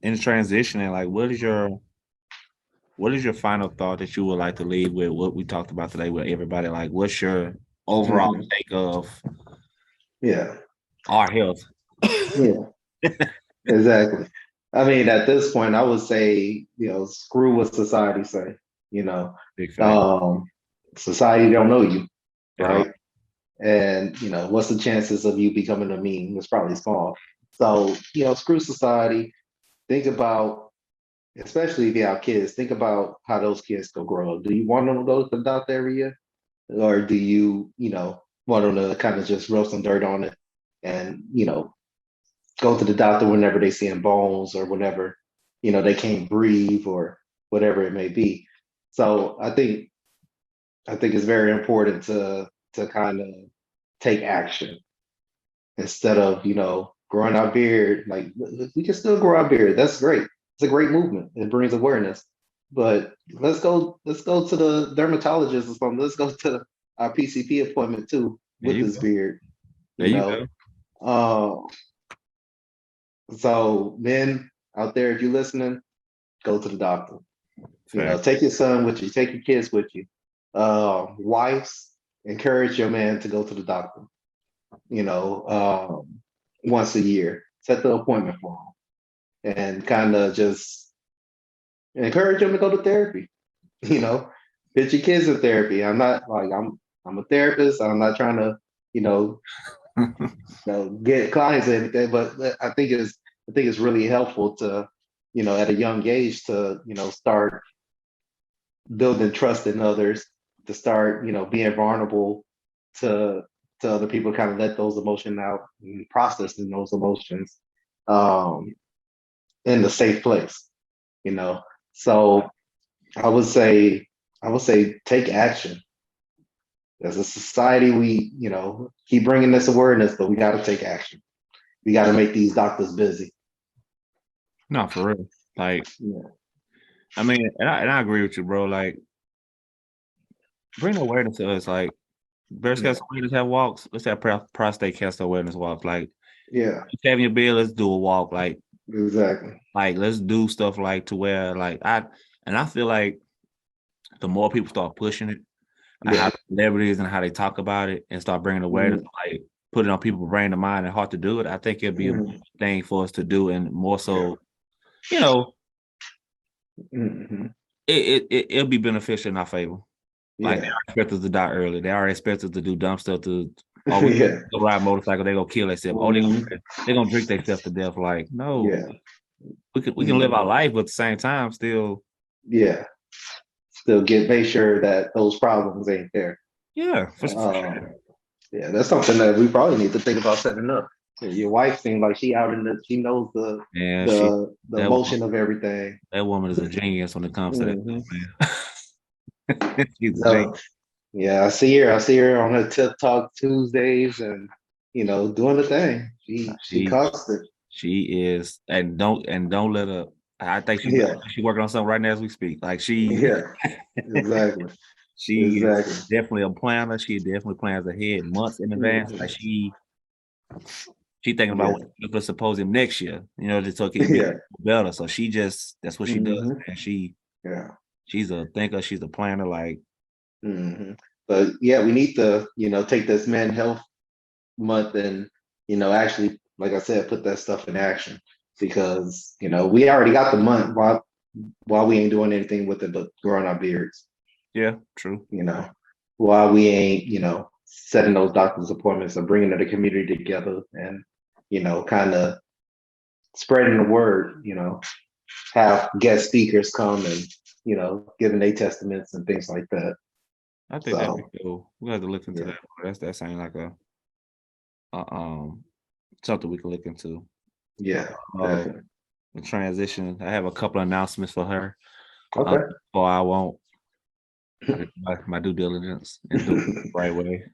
in transitioning, like what is your final thought that you would like to leave with what we talked about today with everybody? Like, what's your overall
Mhm.
take of
Yeah.
our health?
Yeah. Exactly. I mean, at this point, I would say, screw what society say. You know,
Big fact
um, society don't know you,
at all.
right? And what's the chances of you becoming a meme? It's probably small. So screw society. Think about, especially if you have kids, think about how those kids go grow up. Do you want them to go to the doctor every year, or do you want them to kind of just rub some dirt on it and go to the doctor whenever they see in bones or whenever they can't breathe or whatever it may be. So I think it's very important to kind of take action instead of growing our beard. Like we can still grow our beard. That's great. It's a great movement. It brings awareness. But let's go to the dermatologist or something. Let's go to our PCP appointment too
There
with
you
this
go.
beard.
There
You
you
know.
go.
Uh, so men out there, if you're listening, go to the doctor.
Fact.
Take your son with you, take your kids with you. Wives, encourage your man to go to the doctor. You know, once a year. Set the appointment for him and kind of just encourage him to go to therapy. You know, Get your kids in therapy. I'm not like I'm a therapist. I'm not trying to, you know, get clients or anything, but I think it's I think it's really helpful to, at a young age to, start building trust in others, to start, being vulnerable to other people, kind of let those emotions out and processing those emotions um, in a safe place, you know. So I would say, take action. As a society, we, keep bringing this awareness, but we got to take action. We got to make these doctors busy.
No, for real. Like,
Yeah.
I mean, and I agree with you, bro. Like, bring awareness to us. Like, breast cancer awareness have walks. Let's have prostate cancer awareness walk. Like,
Yeah,
having your bill, let's do a walk.
exactly.
Like let's do stuff like to where I feel like the more people start pushing it, like how
Yeah.
celebrities and how they talk about it and start bringing awareness, like put it on people's brain and mind and heart to do it. I think it'd be a thing for us to do, and more so, you know, it'll be beneficial in our favor. Like they
Yeah.
expect us to die early. They already expect us to do dumb stuff to we
Yeah.
go ride motorcycle, they gonna kill themselves. Oh, they gonna drink themselves to death. Like, no,
Yeah.
we can live our life, but at the same time still
Yeah. Still make sure that those problems ain't there.
Yeah, for sure.
Yeah, that's something that we probably need to think about setting up. Your wife seems like she out in she knows the motion of everything.
That woman is a genius when it comes to that, man. She's a
So,
genius.
yeah, I see her on her Tiff Talk Tuesdays and doing the thing. She constant.
She is, and don't let her. I think she's working on something right now as we speak. Like
exactly.
She is definitely a planner. She definitely plans ahead months in advance. Like she thinking about what for the symposium next year. Just so it can be better. So that's what she does. And she's a thinker. She's a planner. Like,
but yeah, we need to take this men's health month and actually, like I said, put that stuff in action, because we already got the month while we ain't doing anything with it but growing our beards.
Yeah, true.
While we ain't setting those doctor's appointments or bringing the community together and kind of spreading the word. Have guest speakers come and giving their testaments and things like that.
I think that'd be cool. We have to look into that. That sounds like a something we can look into.
Yeah, definitely.
The transition. I have a couple of announcemements for her.
Okay.
Or I won't. My due diligence and do it the right way.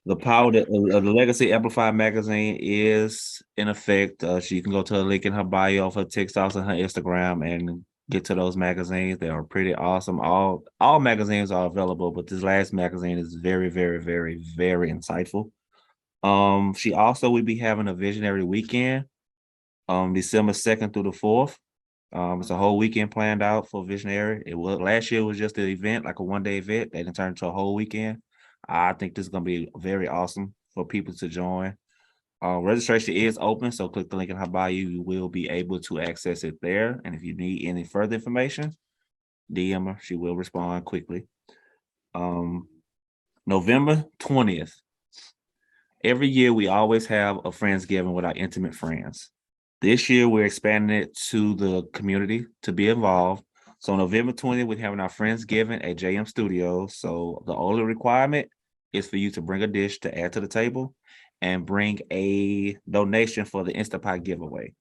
The power of the Legacy Amplified magazine is in effect. You can go to a link in her bio of her TikToks and her Instagram and get to those magazines. They are pretty awesome. All magazines are available, but this last magazine is very, very, very, very insightful. She also will be having a visionary weekend, December 2nd through the 4th. It's a whole weekend planned out for visionary. Last year was just an event, like a one-day event. They didn't turn into a whole weekend. I think this is going to be very awesome for people to join. Registration is open, so click the link in her bio. You will be able to access it there. And if you need any further information, DM her. She will respond quickly. November 20th. Every year, we always have a Friendsgiving with our intimate friends. This year, we're expanding it to the community to be involved. So November 20th, we're having our Friendsgiving at JM Studios. So the only requirement is for you to bring a dish to add to the table and bring a donation for the Instapot giveaway.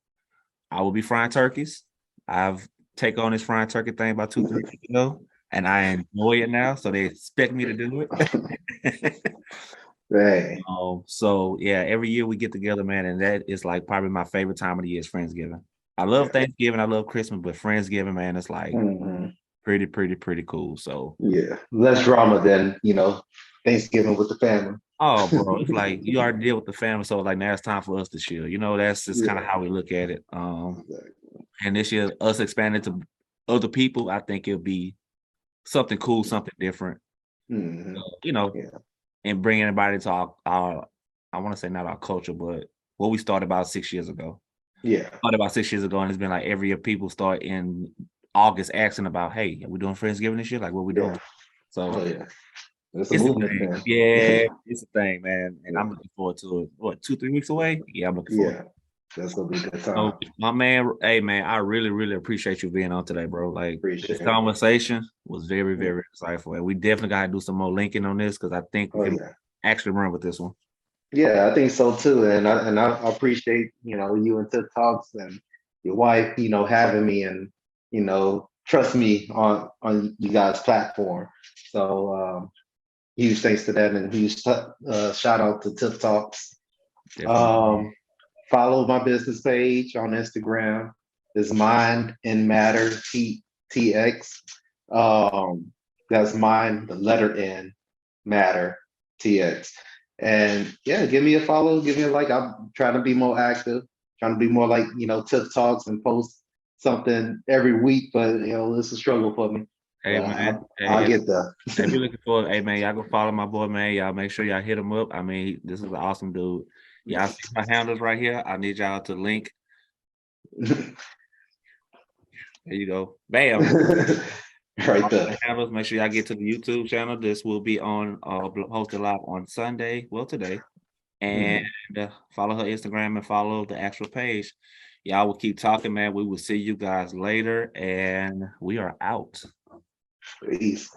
I will be frying turkeys. I've taken on this frying turkey thing about 2-3 weeks ago, and I enjoy it now. So they expect me to do it.
Right.
So yeah, every year we get together, man, and that is like probably my favorite time of the year is Friendsgiving. I love Thanksgiving, I love Christmas, but Friendsgiving, man, it's like pretty cool. So
yeah, less drama than Thanksgiving with the family.
Oh, bro, it's like you already deal with the family, so like now it's time for us to chill. That's just kind of how we look at it. And this year, us expanding to other people, I think it'll be something cool, something different. And bring everybody to our I want to say not our culture, but what we started about 6 years ago.
Yeah.
Started about 6 years ago, and it's been like every year people start in August asking about, hey, are we doing Friendsgiving this year? Like, what we doing? So
it's a movement, man.
Yeah, it's a thing, man. And I'm looking forward to it. What, 2-3 weeks away? Yeah, I'm looking forward.
That's gonna be a good time.
Oh, my man, hey man, I really, really appreciate you being on today, bro. Like
Appreciate
this
it.
conversation was very, very insightful. And we definitely gotta do some more linking on this because I think we
Oh
can
yeah.
actually run with this one.
Yeah, I think so too. And I appreciate, you and Tip Talks and your wife, having me and, trust me on you guys' platform. So huge thanks to that and huge shout out to Tip Talks.
Definitely.
Um, follow my business page on Instagram. Is Mind and Matter TX. That's Mind, the letter N, Matter TX. And yeah, give me a follow, give me a like. I'm trying to be more active, trying to be more like, Tip Talks and post something every week, but it's a struggle for me.
Hey
But
man,
I'll
hey,
get there.
if you're looking for, hey man, y'all go follow my boy, man. Y'all make sure y'all hit him up. I mean, this is an awesome dude. Y'all see my handles right here. I need y'all to link. There you go. Bam.
Right there.
Handles. Make sure y'all get to the YouTube channel. This will be on hosted live on Sunday. Well, today. And follow her Instagram and follow the actual page. Y'all will keep talking, man. We will see you guys later, and we are out.
Peace.